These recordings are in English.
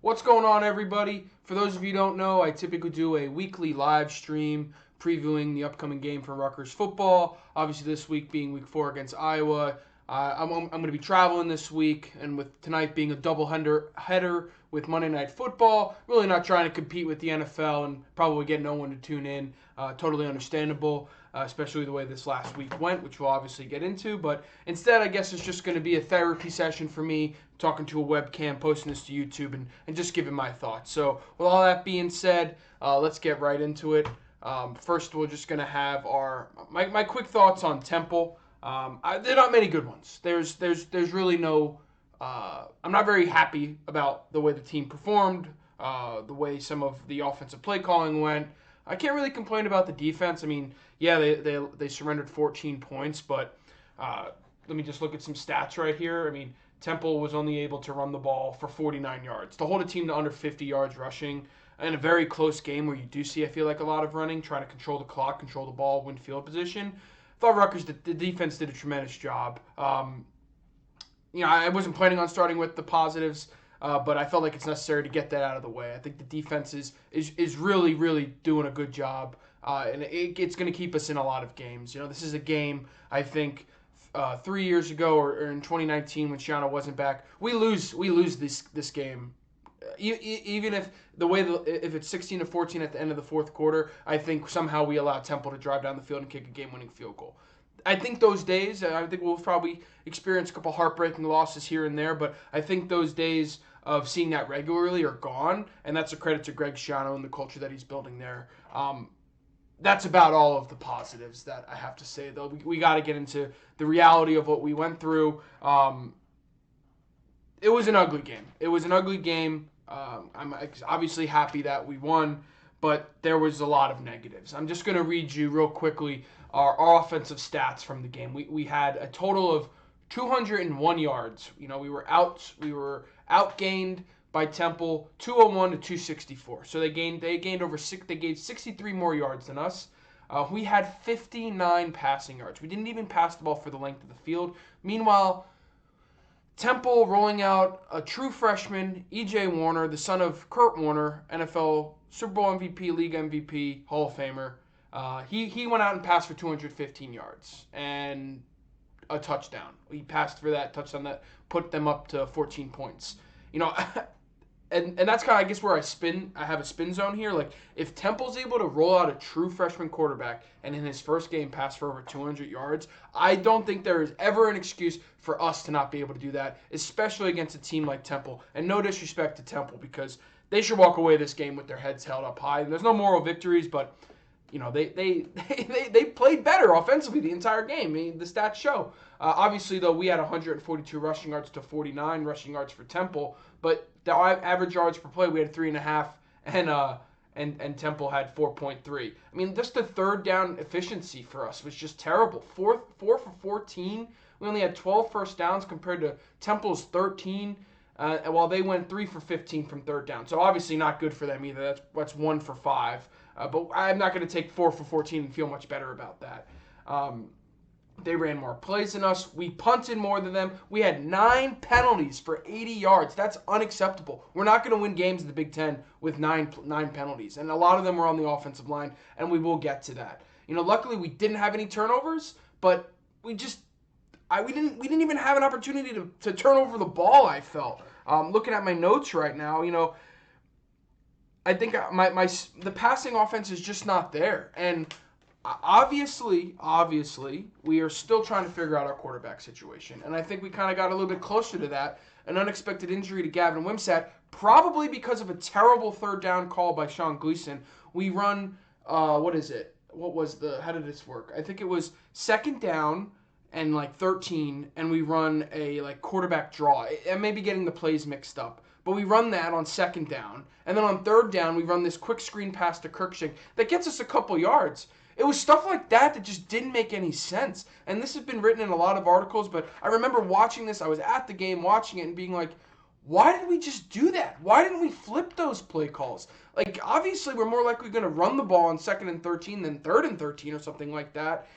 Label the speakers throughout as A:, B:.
A: What's going on, everybody? For those of you who don't know, I typically do a weekly live stream previewing the upcoming game for Rutgers football. Obviously, this week being week 4 against Iowa. I'm going to be traveling this week, and with tonight being a double header with Monday Night Football, really not trying to compete with the NFL and probably get no one to tune in. Totally understandable, especially the way this last week went, which we'll obviously get into. But instead, I guess it's just going to be a therapy session for me, talking to a webcam, posting this to YouTube, and just giving my thoughts. So with all that being said, let's get right into it. First, we're just going to have my quick thoughts on Temple. They're not many good ones. There's really no. I'm not very happy about the way the team performed, the way some of the offensive play calling went. I can't really complain about the defense. I mean, yeah, they surrendered 14 points, but let me just look at some stats right here. I mean, Temple was only able to run the ball for 49 yards. To hold a team to under 50 yards rushing in a very close game where you do see, I feel like, a lot of running, trying to control the clock, control the ball, win field position. I thought Rutgers, the defense did a tremendous job. I wasn't planning on starting with the positives, but I felt like it's necessary to get that out of the way. I think the defense is really, really doing a good job, and it's going to keep us in a lot of games. This is a game, I think, 3 years ago or in 2019 when Shiana wasn't back, we lose this game. Even if if it's 16-14 at the end of the fourth quarter, I think somehow we allow Temple to drive down the field and kick a game-winning field goal. I think those days, I think we'll probably experience a couple heartbreaking losses here and there, but I think those days of seeing that regularly are gone, and that's a credit to Greg Schiano and the culture that he's building there. That's about all of the positives that I have to say, though. We got to get into the reality of what we went through. It was an ugly game. I'm obviously happy that we won, but there was a lot of negatives. I'm just going to read you real quickly our offensive stats from the game. We had a total of 201 yards. We were outgained by Temple 201 to 264. So they gained over 63 more yards than us. We had 59 passing yards. We didn't even pass the ball for the length of the field. Meanwhile, Temple rolling out a true freshman, E.J. Warner, the son of Kurt Warner, NFL Super Bowl MVP, League MVP, Hall of Famer. He went out and passed for 215 yards and a touchdown. He passed for that touchdown that put them up to 14 points. And that's kind of, I guess, where I have a spin zone here. Like, if Temple's able to roll out a true freshman quarterback and in his first game pass for over 200 yards, I don't think there is ever an excuse for us to not be able to do that, especially against a team like Temple. And no disrespect to Temple, because they should walk away this game with their heads held up high. And there's no moral victories, but they played better offensively the entire game. I mean, the stats show. Obviously, though, we had 142 rushing yards to 49 rushing yards for Temple, but the average yards per play, we had 3.5, and Temple had 4.3. I mean, just the third down efficiency for us was just terrible. 4 for 14. We only had 12 first downs compared to Temple's 13, while they went 3 for 15 from third down. So obviously not good for them either. That's 1 for 5. But I'm not going to take 4 for 14 and feel much better about that. They ran more plays than us. We punted more than them. We had 9 penalties for 80 yards. That's unacceptable. We're not going to win games in the Big Ten with nine penalties. And a lot of them were on the offensive line, and we will get to that. Luckily we didn't have any turnovers, but we didn't even have an opportunity to turn over the ball, I felt. Looking at my notes right now, I think the passing offense is just not there. And obviously, we are still trying to figure out our quarterback situation. And I think we kind of got a little bit closer to that. An unexpected injury to Gavin Wimsatt, probably because of a terrible third down call by Sean Gleason. We run, how did this work? I think it was second down and 13, and we run a quarterback draw. I may be getting the plays mixed up. But we run that on second down. And then on third down, we run this quick screen pass to Kirkshank that gets us a couple yards. It was stuff like that just didn't make any sense. And this has been written in a lot of articles, but I remember watching this. I was at the game watching it and being like, why did we just do that? Why didn't we flip those play calls? Obviously, we're more likely going to run the ball on 2nd and 13 than 3rd and 13 or something like that.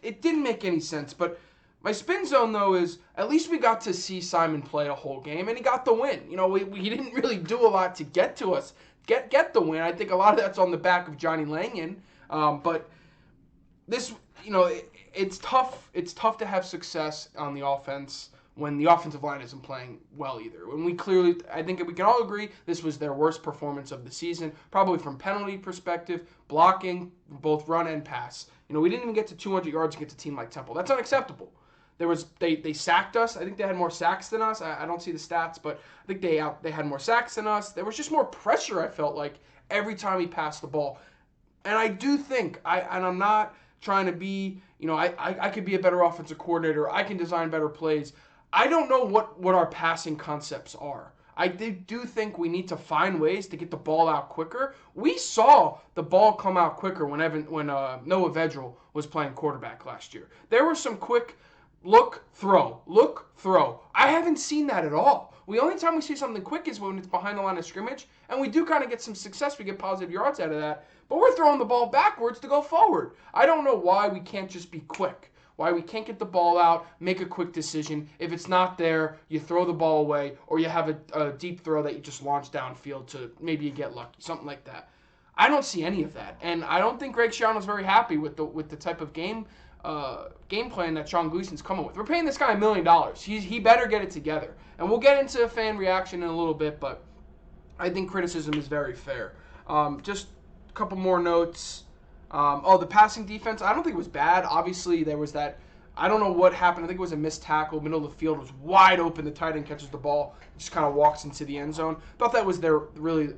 A: It didn't make any sense. But My spin zone, though, is at least we got to see Simon play a whole game, and he got the win. He didn't really do a lot to get to us, get the win. I think a lot of that's on the back of Johnny Langan. But this, it's tough. It's tough to have success on the offense when the offensive line isn't playing well either. When I think we can all agree this was their worst performance of the season, probably from penalty perspective, blocking, both run and pass. We didn't even get to 200 yards against a team like Temple. That's unacceptable. They sacked us. I think they had more sacks than us. I don't see the stats, but I think they had more sacks than us. There was just more pressure, I felt like, every time he passed the ball. And I do think, I'm not trying to be, I could be a better offensive coordinator. I can design better plays. I don't know what our passing concepts are. I do think we need to find ways to get the ball out quicker. We saw the ball come out quicker when Noah Vedral was playing quarterback last year. There were some quick look, throw. I haven't seen that at all. The only time we see something quick is when it's behind the line of scrimmage, and we do kind of get some success. We get positive yards out of that, but we're throwing the ball backwards to go forward. I don't know why we can't just be quick, why we can't get the ball out, make a quick decision. If it's not there, you throw the ball away, or you have a deep throw that you just launch downfield to maybe you get lucky, something like that. I don't see any of that, and I don't think Greg Schiano's very happy with the type of game plan that Sean Gleason's coming with. We're paying this guy $1 million. He better get it together. And we'll get into fan reaction in a little bit, but I think criticism is very fair. Just a couple more notes. The passing defense, I don't think it was bad. Obviously, there was that, I don't know what happened. I think it was a missed tackle. Middle of the field was wide open. The tight end catches the ball, just kind of walks into the end zone. Thought that was really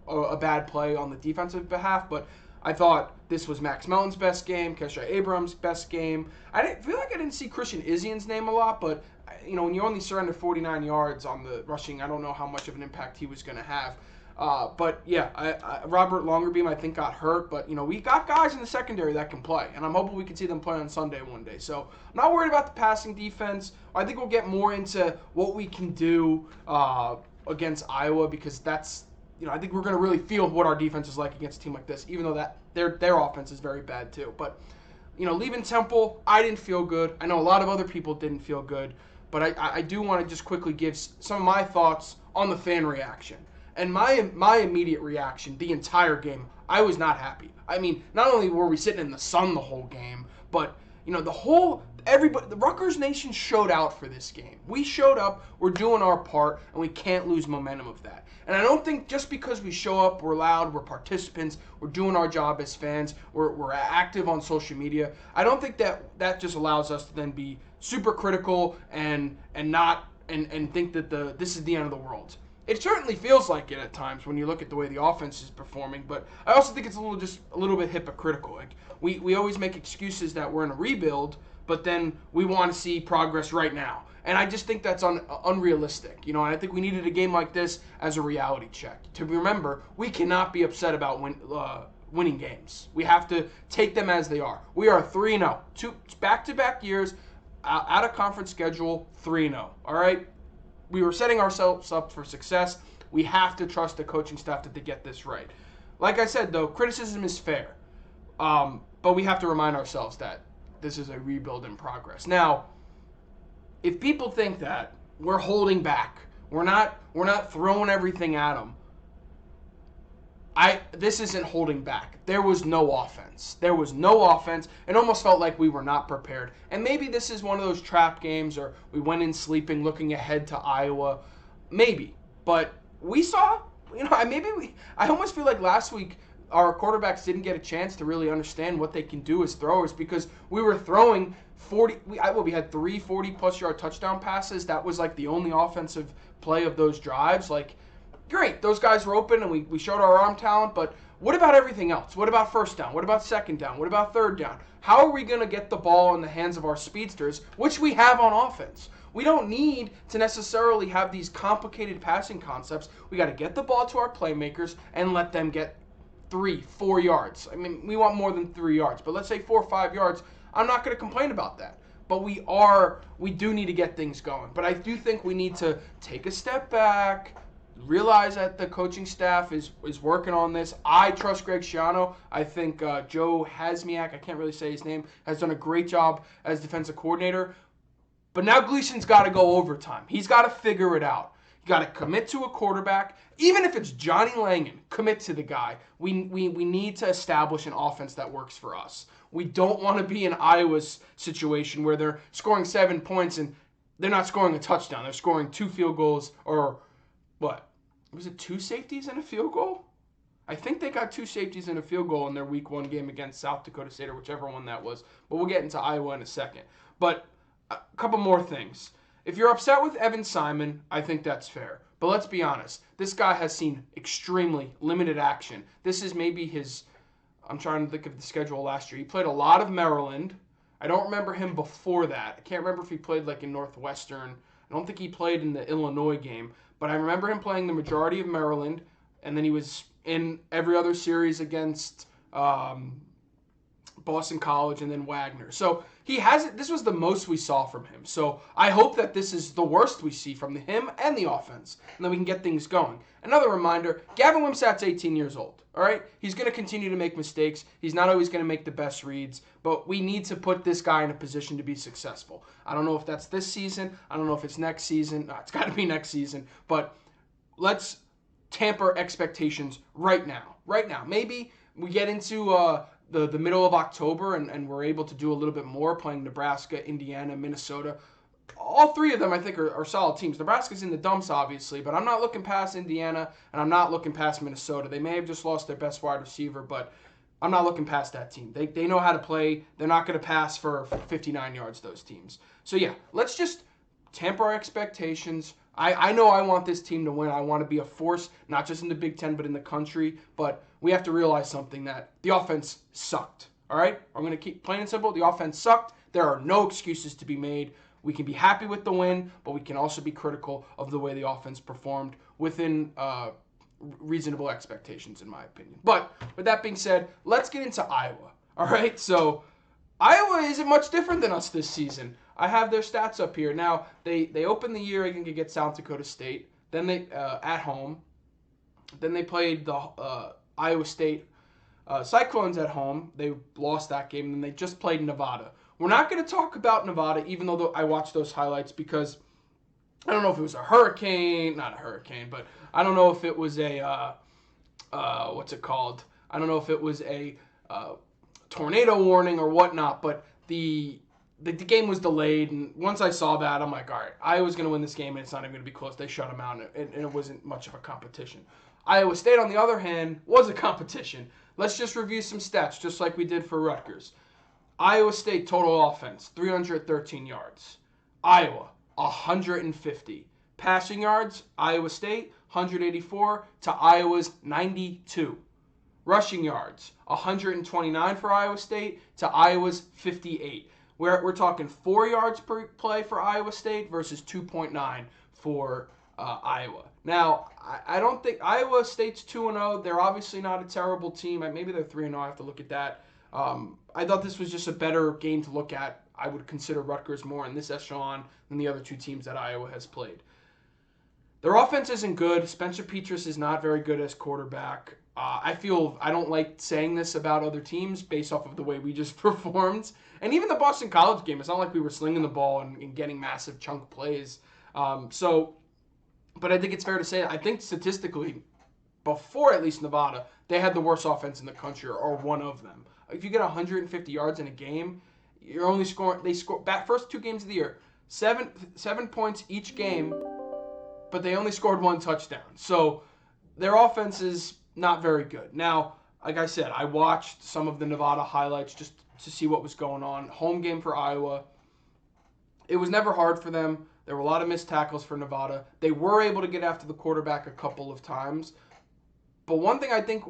A: a bad play on the defensive behalf, but I thought this was Max Melton's best game, Kesha Abrams' best game. I feel like I didn't see Christian Izian's name a lot, but when you only surrender 49 yards on the rushing, I don't know how much of an impact he was going to have. But yeah, Robert Longerbeam I think got hurt, but we got guys in the secondary that can play, and I'm hoping we can see them play on Sunday one day. So I'm not worried about the passing defense. I think we'll get more into what we can do against Iowa, because that's. I think we're going to really feel what our defense is like against a team like this, even though that their offense is very bad too. But, leaving Temple, I didn't feel good. I know a lot of other people didn't feel good, but I do want to just quickly give some of my thoughts on the fan reaction. And my immediate reaction, the entire game, I was not happy. I mean, not only were we sitting in the sun the whole game, but, the Rutgers Nation showed out for this game. We showed up, we're doing our part, and we can't lose momentum of that. And I don't think just because we show up, we're loud, we're participants, we're doing our job as fans, we're active on social media. I don't think that just allows us to then be super critical and think that this is the end of the world. It certainly feels like it at times when you look at the way the offense is performing, but I also think it's a little bit hypocritical. Like we always make excuses that we're in a rebuild, but then we want to see progress right now. And I just think that's unrealistic. And I think we needed a game like this as a reality check. To remember, we cannot be upset about winning games. We have to take them as they are. We are 3-0. 2 back-to-back years, out of conference schedule, 3-0. All right? We were setting ourselves up for success. We have to trust the coaching staff that they get this right. Like I said, though, criticism is fair. But we have to remind ourselves that this is a rebuild in progress. Now, if people think that we're holding back, we're not throwing everything at them, this isn't holding back. There was no offense. It almost felt like we were not prepared. And maybe this is one of those trap games, or we went in sleeping, looking ahead to Iowa. Maybe. But we saw, I almost feel like last week our quarterbacks didn't get a chance to really understand what they can do as throwers, because we were throwing we had 3 40-plus yard touchdown passes. That was like the only offensive play of those drives. Like, great, those guys were open and we showed our arm talent, but what about everything else? What about first down? What about second down? What about third down? How are we going to get the ball in the hands of our speedsters, which we have on offense? We don't need to necessarily have these complicated passing concepts. We got to get the ball to our playmakers and let them get 3-4 yards. I mean, we want more than 3 yards, but let's say 4 or 5 yards. I'm not going to complain about that. But we do need to get things going. But I do think we need to take a step back, realize that the coaching staff is working on this. I trust Greg Schiano. I think Joe Hasmiak, I can't really say his name, has done a great job as defensive coordinator. But now Gleason's got to go overtime. He's got to figure it out. You got to commit to a quarterback. Even if it's Johnny Langan, commit to the guy. We need to establish an offense that works for us. We don't want to be in Iowa's situation where they're scoring 7 points and they're not scoring a touchdown. They're scoring 2 field goals or what? Was it 2 safeties and a field goal? I think they got 2 safeties and a field goal in their week 1 game against South Dakota State or whichever one that was. But we'll get into Iowa in a second. But a couple more things. If you're upset with Evan Simon, I think that's fair. But let's be honest. This guy has seen extremely limited action. This is maybe his, I'm trying to think of the schedule last year. He played a lot of Maryland. I don't remember him before that. I can't remember if he played like in Northwestern. I don't think he played in the Illinois game. But I remember him playing the majority of Maryland. And then he was in every other series against Boston College and then Wagner. So he hasn't. This was the most we saw from him. So I hope that this is the worst we see from him and the offense, and then we can get things going. Another reminder: Gavin Wimsatt's 18 years old. All right, he's going to continue to make mistakes. He's not always going to make the best reads, but we need to put this guy in a position to be successful. I don't know if that's this season. I don't know if it's next season. No, it's got to be next season. But let's tamper expectations right now. Right now, maybe we get into the middle of October and we're able to do a little bit more, playing Nebraska, Indiana, Minnesota. All 3 of them, I think, are solid teams. Nebraska's in the dumps, obviously, but I'm not looking past Indiana, and I'm not looking past Minnesota. They may have just lost their best wide receiver, but I'm not looking past that team. They know how to play. They're not going to pass for 59 yards, those teams. So, yeah, let's just temper our expectations. I know I want this team to win. I want to be a force, not just in the Big Ten, but in the country. But we have to realize something, that the offense sucked. All right? I'm going to keep plain and simple. The offense sucked. There are no excuses to be made. We can be happy with the win, but we can also be critical of the way the offense performed within reasonable expectations, in my opinion. But with that being said, let's get into Iowa. All right? So Iowa isn't much different than us this season. I have their stats up here. Now, they opened the year against South Dakota State. Then they at home. Then they played the Iowa State Cyclones at home. They lost that game. And then they just played Nevada. We're not going to talk about Nevada, even though I watched those highlights, because I don't know if it was a hurricane. Not a hurricane, but I don't know if it was a, what's it called? I don't know if it was a tornado warning or whatnot, but the game was delayed, and once I saw that, I'm like, all right, Iowa's going to win this game, and it's not even going to be close. They shut them out, and it wasn't much of a competition. Iowa State, on the other hand, was a competition. Let's just review some stats, just like we did for Rutgers. Iowa State total offense, 313 yards. Iowa, 150. Passing yards, Iowa State, 184 to Iowa's 92. Rushing yards, 129 for Iowa State to Iowa's 58. We're talking 4 yards per play for Iowa State versus 2.9 for Iowa. Now, I don't think Iowa State's 2-0. They're obviously not a terrible team. Maybe they're 3-0. I have to look at that. I thought this was just a better game to look at. I would consider Rutgers more in this echelon than the other 2 teams that Iowa has played. Their offense isn't good. Spencer Petras is not very good as quarterback. I don't like saying this about other teams based off of the way we just performed. And even the Boston College game, it's not like we were slinging the ball and getting massive chunk plays. But I think it's fair to say, I think statistically, before at least Nevada, they had the worst offense in the country, or one of them. If you get 150 yards in a game, you're only scoring. They score first 2 games of the year, 7 points each game, but they only scored 1 touchdown. So their offense is not very good. Now, like I said, I watched some of the Nevada highlights just to see what was going on. Home game for Iowa. It was never hard for them. There were a lot of missed tackles for Nevada. They were able to get after the quarterback a couple of times. But one thing I think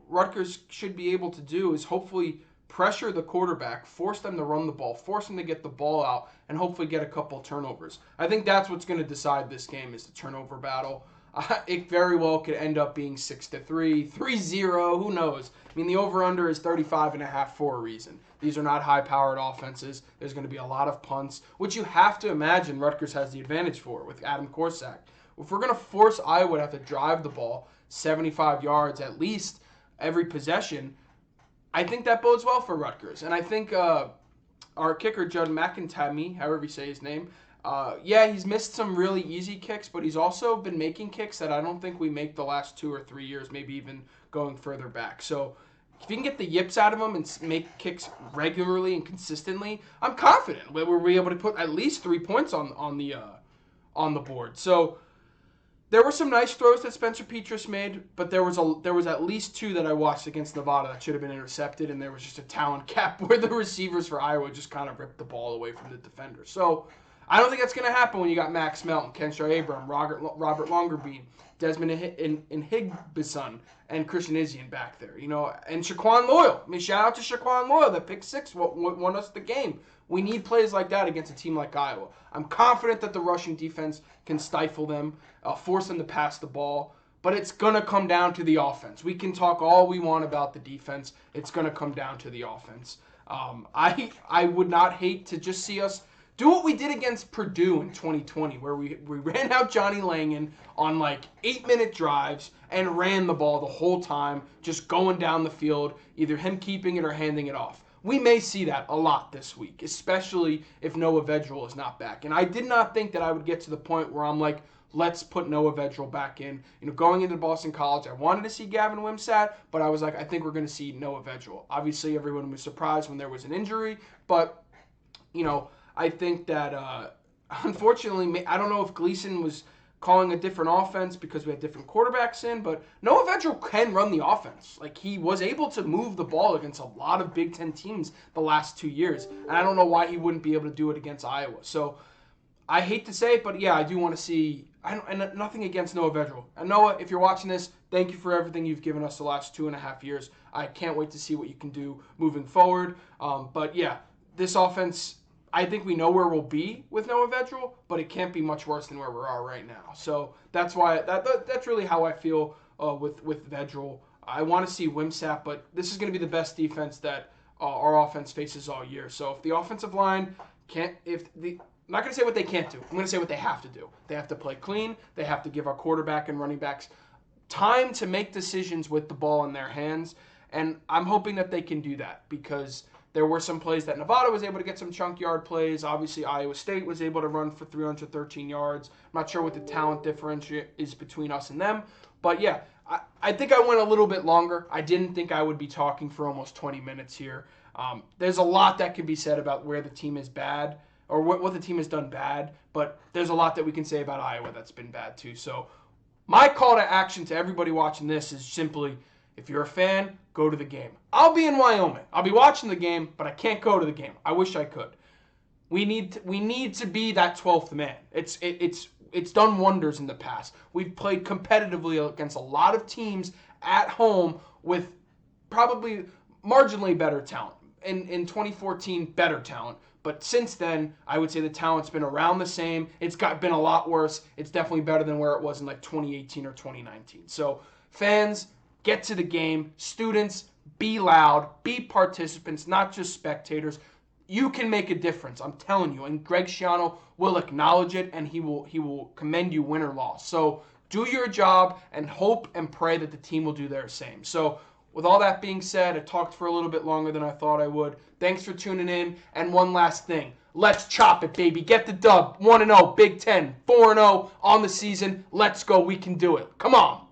A: Rutgers should be able to do is hopefully pressure the quarterback, force them to run the ball, force them to get the ball out, and hopefully get a couple turnovers. I think that's what's going to decide this game, is the turnover battle. It very well could end up being 6-3, 3-0, who knows? I mean, the over-under is 35.5 for a reason. These are not high-powered offenses. There's going to be a lot of punts, which you have to imagine Rutgers has the advantage for with Adam Korsak. If we're going to force Iowa to have to drive the ball 75 yards at least every possession, I think that bodes well for Rutgers. And I think our kicker, Judd McIntyre, however you say his name, yeah, he's missed some really easy kicks, but he's also been making kicks that I don't think we make the last 2 or 3 years, maybe even going further back. So if you can get the yips out of him and make kicks regularly and consistently, I'm confident we'll be able to put at least 3 points on the board. So there were some nice throws that Spencer Petras made, but there was at least 2 that I watched against Nevada that should have been intercepted, and there was just a talent gap where the receivers for Iowa just kind of ripped the ball away from the defender. So I don't think that's going to happen when you got Max Melton, Kenshaw Abram, Robert Longerbeam, Desmond Higbison, and Christian Izzian back there. And Shaquan Loyal. I mean, shout out to Shaquan Loyal. That pick 6 won us the game. We need plays like that against a team like Iowa. I'm confident that the rushing defense can stifle them, force them to pass the ball, but it's going to come down to the offense. We can talk all we want about the defense. It's going to come down to the offense. I would not hate to just see us do what we did against Purdue in 2020, where we ran out Johnny Langan on 8-minute drives and ran the ball the whole time, just going down the field, either him keeping it or handing it off. We may see that a lot this week, especially if Noah Vedral is not back. And I did not think that I would get to the point where I'm like, let's put Noah Vedral back in. Going into Boston College, I wanted to see Gavin Wimsatt, but I was like, I think we're going to see Noah Vedral. Obviously, everyone was surprised when there was an injury, but, I think that, unfortunately, I don't know if Gleason was calling a different offense because we had different quarterbacks in, but Noah Vedral can run the offense. He was able to move the ball against a lot of Big Ten teams the last 2 years, and I don't know why he wouldn't be able to do it against Iowa. So I hate to say it, but yeah, I do want to see, and nothing against Noah Vedral. And Noah, if you're watching this, thank you for everything you've given us the last 2.5 years. I can't wait to see what you can do moving forward. But yeah, this offense, I think we know where we'll be with Noah Vedral, but it can't be much worse than where we are right now. So that's why that's really how I feel with Vedral. I want to see Wimsatt, but this is going to be the best defense that our offense faces all year. So if the offensive line can't, I'm not going to say what they can't do. I'm going to say what they have to do. They have to play clean. They have to give our quarterback and running backs time to make decisions with the ball in their hands. And I'm hoping that they can do that because there were some plays that Nevada was able to get some chunk yard plays. Obviously, Iowa State was able to run for 313 yards. I'm not sure what the talent differential is between us and them. But yeah, I think I went a little bit longer. I didn't think I would be talking for almost 20 minutes here. There's a lot that can be said about where the team is bad or what the team has done bad. But there's a lot that we can say about Iowa that's been bad too. So my call to action to everybody watching this is simply, if you're a fan, go to the game. I'll be in Wyoming. I'll be watching the game, but I can't go to the game. I wish I could. We need to be that 12th man. It's done wonders in the past. We've played competitively against a lot of teams at home with probably marginally better talent. In 2014, better talent. But since then, I would say the talent's been around the same. It's been a lot worse. It's definitely better than where it was in 2018 or 2019. So fans, get to the game. Students, be loud. Be participants, not just spectators. You can make a difference. I'm telling you. And Greg Schiano will acknowledge it, and he will commend you win or loss. So do your job and hope and pray that the team will do their same. So with all that being said, I talked for a little bit longer than I thought I would. Thanks for tuning in. And one last thing. Let's chop it, baby. Get the dub. 1-0, Big Ten. 4-0 on the season. Let's go. We can do it. Come on.